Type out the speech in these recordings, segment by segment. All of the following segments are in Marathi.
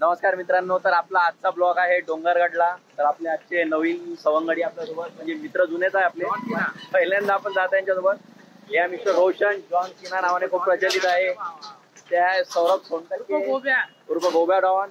नमस्कार मित्रांनो, तर आपला आजचा ब्लॉग आहे डोंगरगडला। तर आपले आजचे नवीन सवंगडी आपल्यासोबत, म्हणजे मित्र जुनेच आहे आपले, पहिल्यांदा आपण जात आहे यांच्यासोबत। या मिस्टर रोशन जॉन सिना नावाने खूप प्रचलित आहे। त्या सौरभ सोनटक्के उर्फ गोब्या डॉन,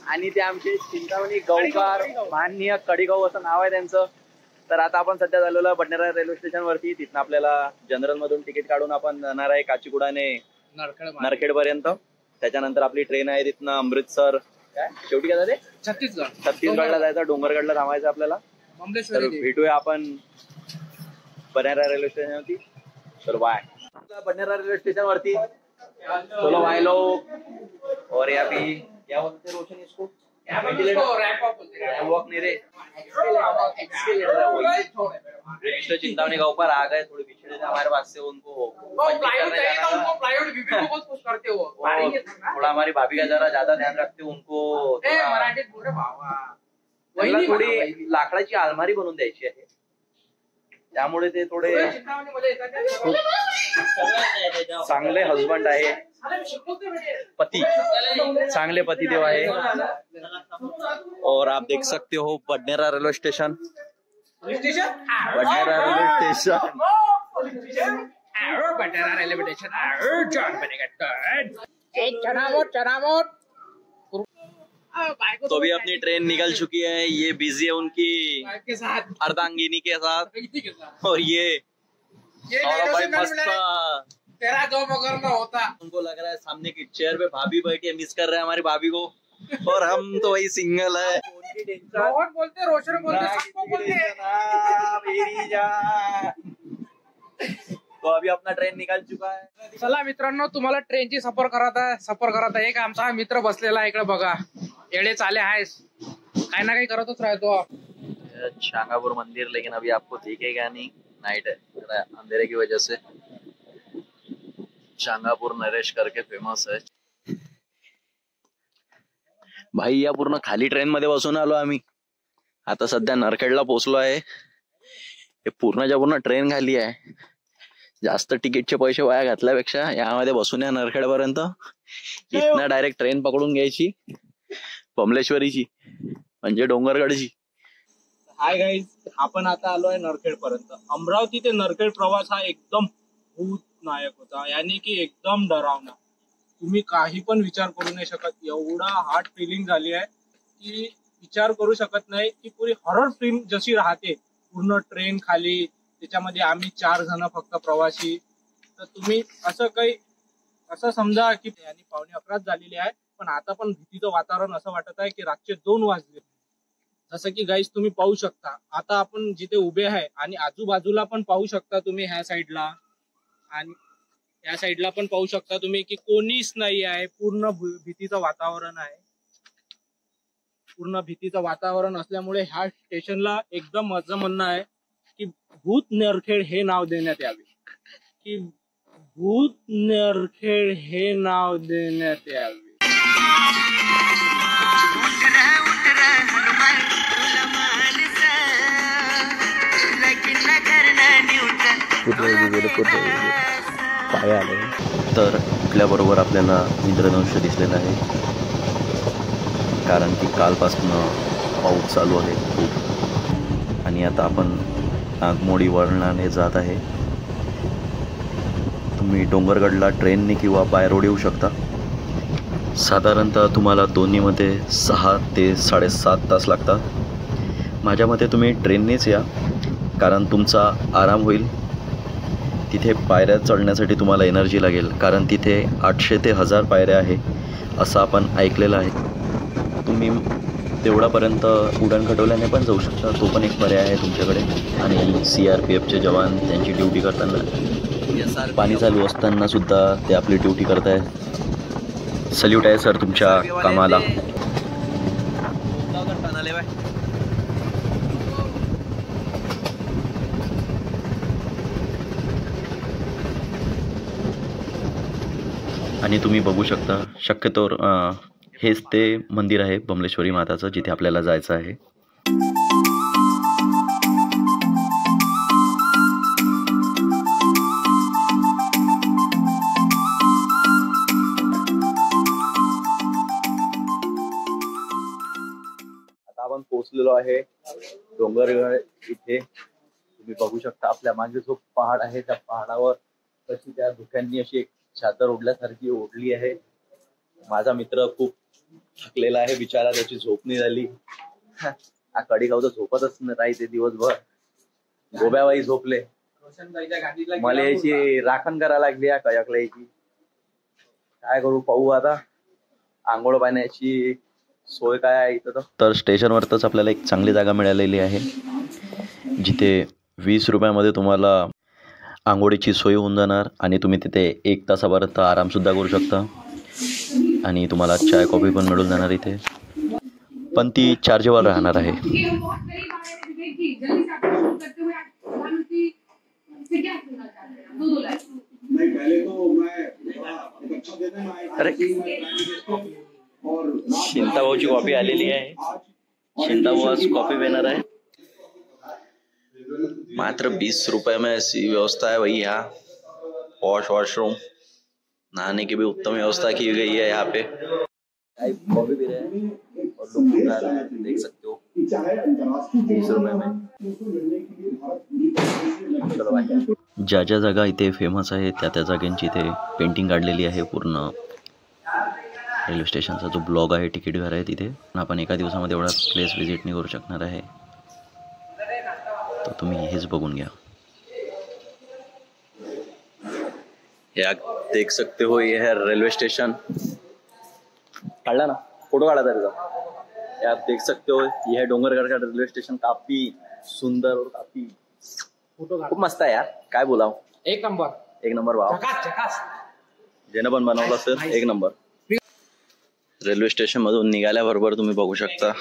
आणि ते आमचे चिंतामणी गौकार माननीय कडिगाव असं नाव आहे त्यांचं। तर आता आपण सध्या झालेलो बडनेरा रेल्वे स्टेशन वरती, तिथून आपल्याला जनरल मधून तिकीट काढून आपण जाणार आहे काचीगुडाने नरखेड पर्यंत। त्याच्यानंतर आपली ट्रेन आहे तिथनं अमृतसर, काय शेवटी काय जाते छत्तीसगडला जायचं, डोंगरगडला थांबायचं आपल्याला। तर भेटूया आपण बडनेरा रेल्वे स्टेशन वरती। तर बाय। बडनेरा रेल्वे स्टेशन वरती चलो भाई लोग। और यहाँ पे क्या बोलते हैं रोशन इसको, चिंतामणी गाँव पर आ गए, थोड़े पिछड़े थे हमारे पास से, उनको थोड़ा हमारी भाभी का जरा ज्यादा ध्यान रखते, उनको थोडी लाकडाची अलमारी बनवून द्यायची आहे, त्यामुळे ते थोडे चांगले हजबंड आहे, पति चांगले पति देव आहे। और आप देख सकते हो Badnera railway station, Badnera railway station, Badnera railway station John बनेगा चनामोट। तो भी अपनी ट्रेन निकल चुकी है, ये बिजी है उनकी अर्धांगिनी के साथ, और ये भाई मस्त तेरा जो मगर होता। उनको लग रहा है सामने की चेयर पे भाभी बैठी है, मिस कर रहे हैं हमारी भाभी को, और हम तो वही सिंगल है। रोहन बोलते, रोशन बोलते, सबको बोलते। तो अभी अपना ट्रेन निकाल चुका है। चला मित्रांनो, तुम्हाला ट्रेनची सफर करत आहे एक आमचा मित्र बसलेला आहे इकडे बघा। येडे चाले आहेस, काही ना काही करतच राहतो। शांगापुर मंदिर, लेकिन अभी आपको दिखेगा नहीं, नाइट है, अंधेरे की वजह से। शांगापुर नरेश करके फेमस है भाई। या पूर्ण खाली ट्रेन मध्ये बसून आलो आम्ही, आता सध्या नरखेडला पोहोचलो आहे। हे पूर्णच्या पूर्ण ट्रेन खाली आहे, जास्त तिकीटचे पैसे वाया घातल्यापेक्षा यामध्ये बसून या नरखेड पर्यंत, इथनं डायरेक्ट ट्रेन पकडून घ्यायची बमलेश्वरीची, म्हणजे डोंगरगडची। हाय गाईज, आपण आता आलो आहे नरखेड पर्यंत। अमरावती ते नरखेड प्रवास हा एकदम भूतनायक होता, यानी की एकदम डरावना। तुम्ही काही पण विचार करू नाही शकत, एवढा हार्ड फिलिंग झाली आहे की विचार करू शकत नाही, की पुरी हॉरर फिल्म जशी राहते, पूर्ण ट्रेन खाली, त्याच्यामध्ये आम्ही 4 जण फक्त प्रवासी। तर तुम्ही असं समजा की आणि 11:15 झालेली आहे, पण आता पण भीतीचं वातावरण असं वाटत आहे की रातचे 2 वाजले। जसं की गाईज तुम्ही पाहू शकता, आता आपण जिथे उभे आहे आणि आजूबाजूला पण पाहू शकता तुम्ही, ह्या साईडला आणि या साईडला पण पाहू शकता तुम्ही की कोणीच नाही आहे, पूर्ण भीतीचं वातावरण आहे। पूर्ण भीतीचं वातावरण असल्यामुळे ह्या स्टेशनला एकदम माझं म्हणणं आहे की भूत नरखेड हे नाव देण्यात यावे, की भूत नरखेड हे नाव देण्यात यावे। तर उठल्याबरोबर आपल्याला इंद्रधनुष्य दिसलेलं आहे, कारण की कालपासून पाऊस चालू आहे खूप। आणि आता आपण नागमोडी वळणाने जात आहे। तुम्ही डोंगरगडला ट्रेनने किंवा बाय रोड येऊ शकता। साधारणतः तुम्हाला दोन्हीमध्ये 6 ते 7.5 तास लागतात। माझ्या मते तुम्ही ट्रेननेच या, कारण तुमचा आराम होईल। तिथे पायऱ्या चढण्यासाठी तुम्हाला एनर्जी लागेल, कारण तिथे 800 ते 1000 पायऱ्या आहे असं आपण ऐकलेलं आहे। तुम्ही तेवढापर्यंत उड्डाण खटवल्याने पण जाऊ शकता, तो पण एक पर्याय आहे तुमच्याकडे। आणि CRPFचे जवान त्यांची ड्युटी करताना, पाणी चालू असताना सुद्धा ते आपली ड्युटी करताय। सल्यूट आहे सर तुमच्या कामाला। आणि तुम्ही बघू शकता, शक्यतोवर हेच ते मंदिर आहे बमलेश्वरी माताचं, जिथे आपल्याला जायचं आहे। आपण पोहोचलेलो आहे डोंगरगड इथे. तुम्ही बघू शकता आपल्या मागे जो पहाड आहे त्या पहाडावर कशी त्या धुक्यांनी अशी एक चादर ओढल्यासारखी ओढली आहे. माझा मित्र खूप थकलेला आहे बिचारा, त्याची झोप नाही झाली. हा कडेगाव तर झोपतच नाही ते दिवसभर. गोब्याबाई झोपले, मला याची राखण करायला लागली या कयाकला याची. काय करू पाहू आता. आंघोळ पाण्याची सोय काय आहे इथं? तर स्टेशनवरच आपल्याला एक चांगली जागा मिळालेली आहे जिथे 20 रुपयामध्ये तुम्हाला आंघोळीची सोय होऊन जाणार आणि तुम्ही तिथे 1 तासापर्यंत आरामसुद्धा करू शकता आणि तुम्हाला चाय कॉफी पण मिळून जाणार इथे, पण ती चार्जेबल राहणार आहे. अरे शिंताभाऊची कॉफी आलेली आहे. शिंताभाऊच कॉफी पिणार आहे. मात्र 20 रुपये में ऐसी व्यवस्था है भाई. यहाँ वॉशरूम, नहाने की भी उत्तम व्यवस्था की गई है यहाँ पे. कॉफी पी रहे हैं और लोग खा रहे हैं, देख सकते हो 20 रुपये में. चलो भाई. ज्या ज्या जागा इथे फेमस आहे त्या त्या जागांची इथे पेंटिंग काढलेली आहे पूर्ण. रेल्वे स्टेशनचा जो ब्लॉग आहे तिकीट घर आहे तिथे. आपण एका दिवसामध्ये एवढा प्लेस व्हिजिट नाही करू शकणार आहे, तर तुम्ही हेच बघून घ्या. या देख सकते हो ये है रेलवे स्टेशन. काढला ना फोटो काढा त्याचा. आप देख सकते हो ये है डोंगरगढ़ का रेलवे स्टेशन. काफी सुंदर और काफी खूप मस्त आहे यार. काय बोलाव. एक नंबर भाव. झकास. ज्यानं पण बनवलं असेल एक नंबर. रेल्वे स्टेशन मधून निघाल्याबरोबर तुम्ही बघू शकता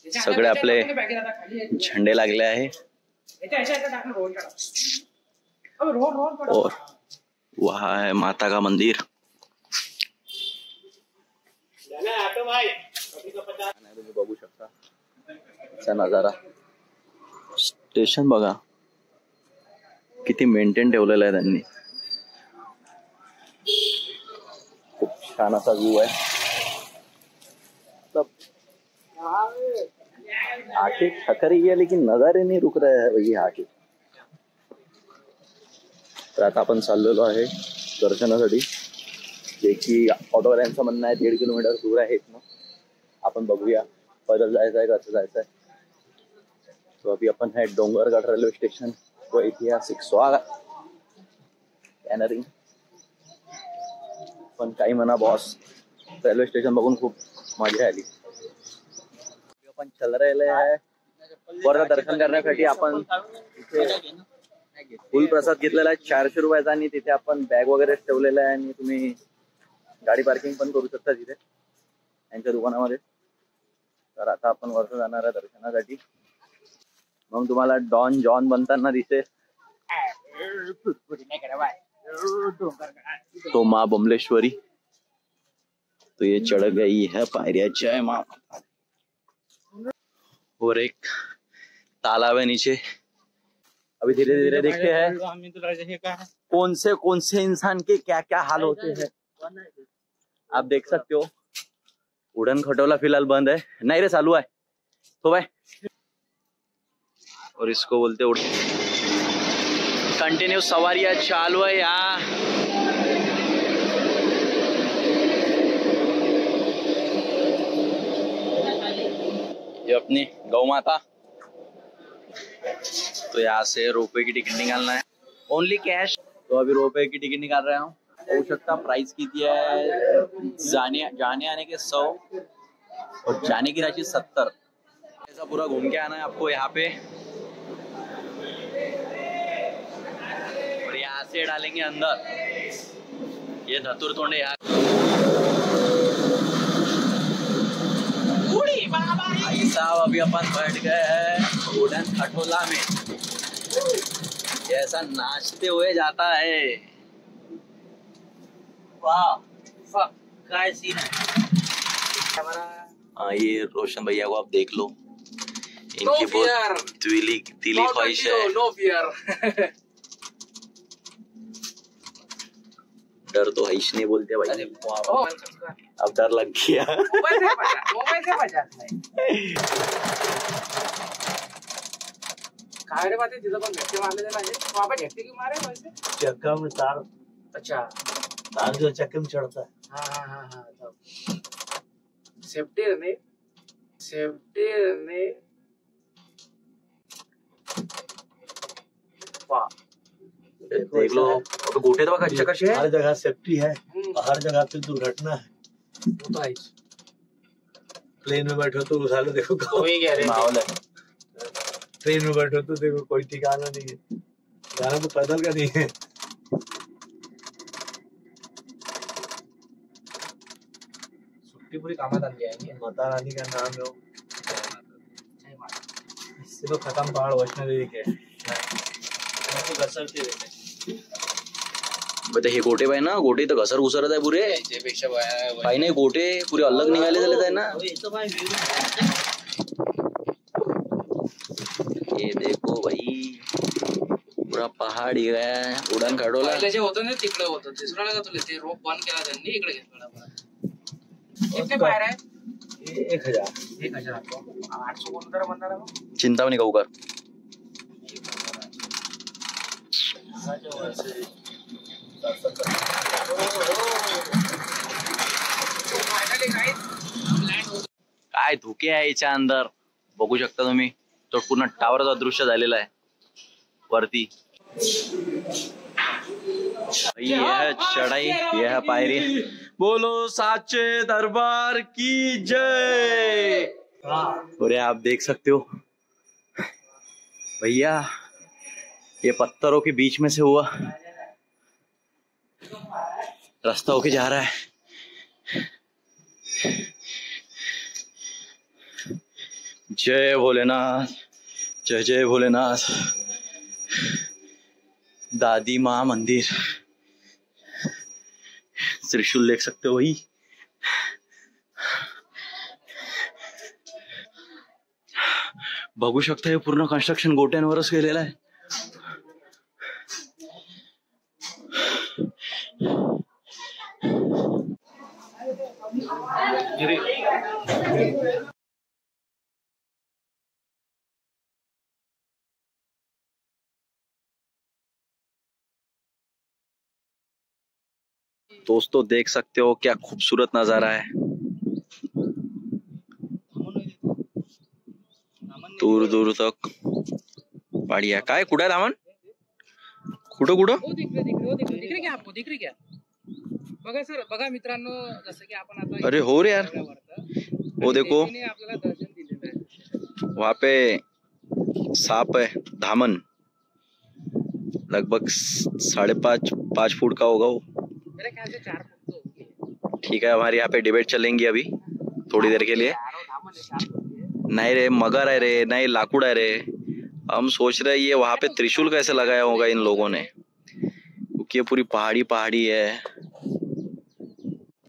सगळे आपले झेंडे लागले आहे और वहाँ है माता का मंदिर. तुम्ही बघू शकता नजारा. स्टेशन बघा किती मेंटेन ठेवलेलं आहे त्यांनी. खूप छान असा व्ह्यू आहे. आके थक रही है लेकिन नजारे नहीं रुक रहे हैं भाई आके. तर आता आपण चाललेलो आहे दर्शनासाठी, जे की ऑटोवाल्यांचं म्हणणं आहे 1.5 किलोमीटर दूर आहे इथनं. आपण बघूया पैदल जायचं आहे कसं जायचं आहे. तो अभी अपन है डोंगरगढ़ रेलवे स्टेशन को ऐतिहासिक स्वागत कॅनरिंग. पण काही म्हणा बॉस, रेल्वे स्टेशन बघून खूप मजा आली. आपण चल राहिले आहे वरचं दर्शन करण्यासाठी. आपण इथे फुल प्रसाद घेतलेला आहे 400 रुपयाचा आणि तिथे आपण बॅग वगैरे ठेवलेला आहे आणि तुम्ही गाडी पार्किंग पण करू शकता तिथे यांच्या दुकानामध्ये. तर आता आपण वरचं जाणार आहे दर्शनासाठी. मग तुम्हाला डॉन जॉन बनताना दिसेल. तो माँ बमलेश्वरी. तो ये चढ़ गई है पायरिया जय माँ. और एक तालाब है नीचे. अभी धीरे धीरे देखते हैं कौन से इंसान के क्या क्या हाल होते हैं. आप देख सकते हो उड़न खटोला फिलहाल बंद है. नहीं रे चालू है तो भाई. और इसको बोलते उड़. कंटिन्यू सवारियां चालू है यहाँ. ये अपनी गौ माता. तो यहाँ से रुपए की टिकट निकालना है. Only cash. तो अभी रुपए की टिकट निकाल रहा हूँ. हो सकता प्राइस किती है. जाने आने के 100 और जाने की राशि 70. ऐसा पूरा घूम के आना है आपको यहाँ पे. और यहाँ से डालेंगे अंदर. ये धतुर तोंडे यहाँ. भाई साहब अभी अपन बैठ गए हैं उड़न खटोला में. ऐसा नाचते हुए जाता है. वाह काय सीन है. हाँ ये रोशन भैया को आप देख लो. इनकी बहुत दिली ख्वाहिश है. No fear. डर तो हैश नहीं बोलते भाई, हो, अब डर लग गया। मोबाईल से बजात नाही काय रे बाते तिथं पण भेटते मारले पाहिजे वहां पे भेटते की मारे वैसे चक्का में तार, अच्छा तार जो चक्के में चढ़ता है। हाँ सेफ्टी ने वाह देख लो अब गोटे तो कच्चे कसे हर जगह सेफ्टी है और हर जगह पे दुर्घटना है। वो तो है प्लेन में बैठो तो सालो देखो वही कह रहे हैं माहौल है। ट्रेन में बैठो तो देखो कोई ठिकाना नहीं है, जाना तो पैदल का नहीं है। सुट्टी पूरी कामात आणली आहे माता रानी का नाम है वो। इससे तो खत्म पहाड़ वैष्णो देवी के तो घसरते रहते। बट हे गोटे बाई ना, गोटे तर घसर घुसरत आहे पुरे त्यापेक्षा काही नाही, गोटे पुरे अलग निघाले झाले आहे ना। ये देखो भाई पूरा पहाड़ ही गया, उड़ान काढवला। पहिले जे होतं ना तिकडे होतं दिसलं का तुला, ते रोप बंद केला त्यांनी, इकडे घेतला कितने पायर आहे 1000 800 कोण तर म्हणणार आहे चिंतामणी गावकर काय धुके आहे याच्या अंदर बघू शकता तुम्ही, तो पूर्ण टावरचा दृश्य झालेला आहे वरती। ये है चढ़ाई, ये है पायरी। बोलो साचे दरबार की जय। और आप देख सकते हो भैया, ये पत्थरों के बीच में से हुआ रास्ता होके जा रहा है। जय भोलेनाथ, जय जय भोलेनाथ। दादी माँ मंदिर, त्रिशूल देख सकते हो वही। बघू शकता हे पूर्ण कन्स्ट्रक्शन गोट्यांवरच केलेलं आहे। दोस्तों देख सकते हो क्या खूबसूरत नजारा है, दूर दूर तक पहाड़ी है। काय कुठे दामन, कुठं कुठं दिख रही क्या आपको, दिख रही क्या? बघा सर, बघा मित्रांनो, जसं की आपण आता अरे हो रे यार, वो देखो आपल्याला दर्शन दिलेलं आहे। वहां पे सांप है, धामन लगभग 5.5 फुट का होगा वो। मेरे ख्याल से 4 फुट तो होगी। ठीक है, हमारे यहाँ पे डिबेट चलेंगी अभी थोड़ी देर के लिए। नहीं रे, मगर है रे, नहीं लाकुड़ है रे। हम सोच रहे हैं ये वहां पे त्रिशूल कैसे लगाया होगा इन लोगों ने, क्योंकि ये पूरी पहाड़ी है।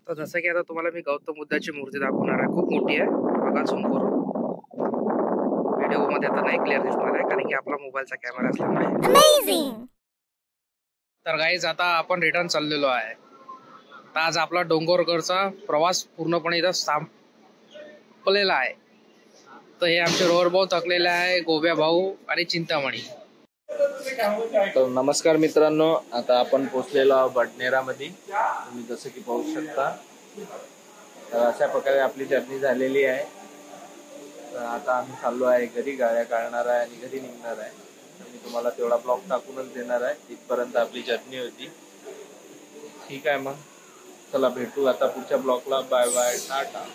तर जसं की आता तुम्हाला मी गौतम बुद्धाची मूर्ती दाखवणार आहे, खूप मोठी आहे, बघा झूम करून। व्हिडिओ मध्ये आता नाही क्लिअर दिसणार आहे कारण की आपला मोबाईलचा कॅमेरा असल्यामुळे। तर गाईज आता आपण रिटर्न चाललेलो आहे। तर आज आपला डोंगरगडचा प्रवास पूर्णपणे इथं संपलेला आहे। तर हे आमचे रोहर भाऊ थकलेले आहे, गोब्या भाऊ आणि चिंतामणी। तर नमस्कार मित्रांनो, आता आपण पोहोचलेलो आहोत बडनेरामध्ये, तुम्ही जसं की पाहू शकता। तर अशा प्रकारे आपली जर्नी झालेली आहे। तर आता आम्ही चाललो आहे घरी, गाड्या काढणार आहे आणि घरी निघणार आहे। तर मी तुम्हाला तेवढा ब्लॉग टाकूनच देणार आहे, इथपर्यंत आपली जर्नी होती। ठीक आहे, मग चला भेटू आता पुढच्या ब्लॉगला। Bye bye, Tata.